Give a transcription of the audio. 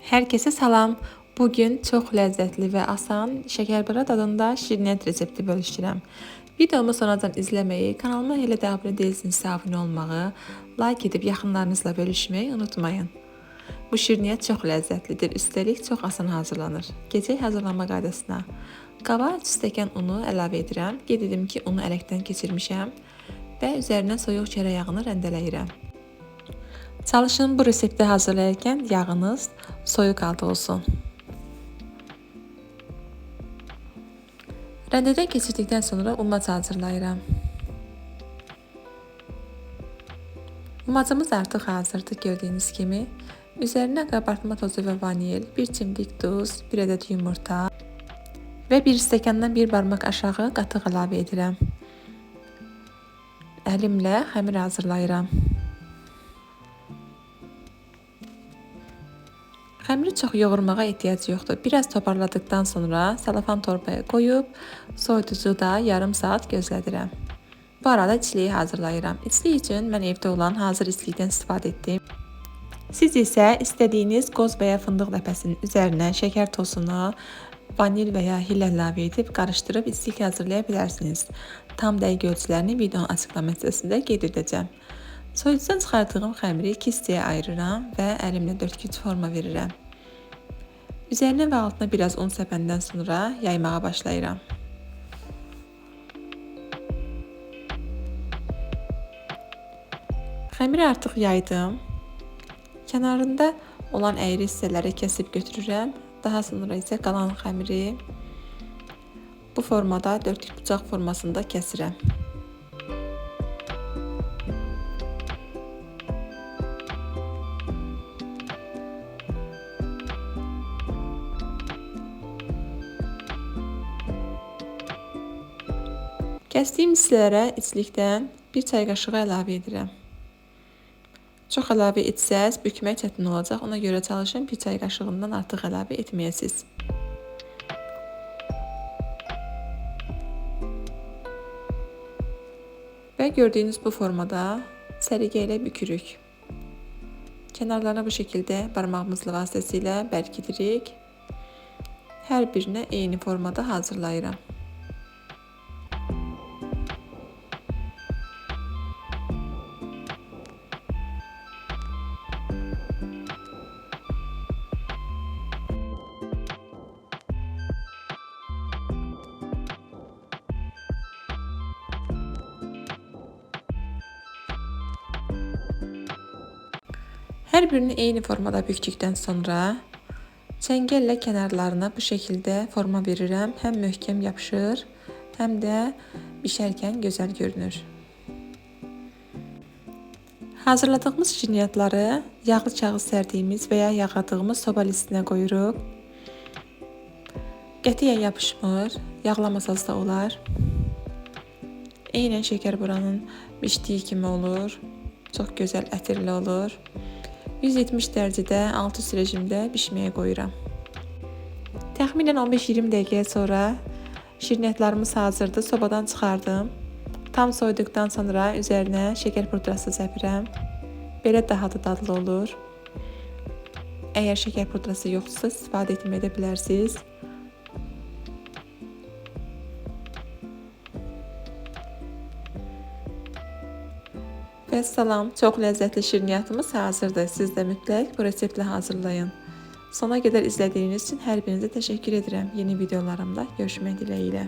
Herkese salam. Bugün çox ləzzətli və asan şəkərbara dadında şirniyyat resepti bölüşdürəm. Videomu sonradan izləməyi, kanalıma hələ də abunə deyilsinizsə abunə olmağı, like edib yaxınlarınızla bölüşməyi unutmayın. Bu şirniyyat çox ləzzətlidir, üstəlik çox asan hazırlanır. Gecə hazırlanma qaydasına. Qaba 3 stəkan unu əlavə edirəm. Qeyd edim ki, unu ələkdən keçirmişəm və üzərinə soyuq çörək yağını rəndələyirəm. Çalışın bu resepti hazırlayarkən yağınız soyuq halda olsun. Rəndədən keçirdikdən sonra umac hazırlayıram. Umacımız artıq hazırdır gördüyünüz kimi. Üzərinə qabartma tozu və vanil, 1 çimdik duz, 1 ədəd yumurta və 1 stəkandan 1 barmaq aşağı qatıq əlavə edirəm. Əlimlə xəmir hazırlayıram. Xəmiri çox yoğurmağa ehtiyac yoxdur. Biraz toparladıktan sonra salafan torbaya qoyub soyuducuda yarım saat gözlədirəm. Bu arada içliyi hazırlayıram. İçlik üçün mən evdə olan hazır içlikdən istifadə etdim. Siz isə istədiyiniz qoz və ya fındıq ləpəsinin üzərinə şəkər tozunu, vanil və ya hil əlavə edib qarışdırıb içlik hazırlaya bilərsiniz. Tam dəqiq ölçülərini videonun açıqlama hissəsində qeyd edəcəm. Soyuducudan çıxardığım xəmiri 2 hissəyə ayırıram və əlimlə dörtgüc forma verirəm. Üzərinə və altına biraz un səpəndən sonra yaymağa başlayıram. Xəmiri artıq yaydım. Kənarında olan əyri hissələri kəsib götürürəm. Daha sonra isə qalan xəmiri bu formada dörtgüc bucaq formasında kəsirəm. Kəsdiyim hissələrə içlikdən 1 çay qaşığı əlavə edirəm. Çox əlavə etsəz bükmək çətin olacaq. Ona görə çalışın 1 çay qaşığından artıq əlavə etməyəsiniz. Və gördüyünüz bu formada səliqə ilə bükürük. Kənarlarına bu şəkildə barmağımızla vasitəsilə bərkidirik. Hər birinə eyni formada hazırlayıram. Hər birini eyni formada bükdükdən sonra çəngəllə kənarlarına bu şəkildə forma verirəm. Həm möhkəm yapışır, həm də bişərkən gözəl görünür. Hazırladığımız şirniyyatları yağlı kağız sərdiyimiz və ya yağladığımız soba listinə qoyuruq. Qətiyyən yapışmır, yağlamasanız da olar. Eynən şəkərburanın bişdiyi kimi olur. Çox gözəl ətirli olur. 170 dərəcədə alt üst rejimdə bişməyə qoyuram. Təxminən 15-20 dəqiqə sonra şirniyyatlarımız hazırdır. Sobadan çıxardım. Tam soyduqdan sonra üzərinə şəkər pudrası səpirəm. Belə daha da dadlı olur. Əgər şəkər pudrası yoxdursa istifadə etməyə bilərsiniz. Və salam, çox ləzzətli şirniyyatımız hazırdır. Siz də mütləq bu reseptlə hazırlayın. Sona qədər izlədiyiniz üçün hər birinizə təşəkkür edirəm. Yeni videolarımda görüşmək diləyilə.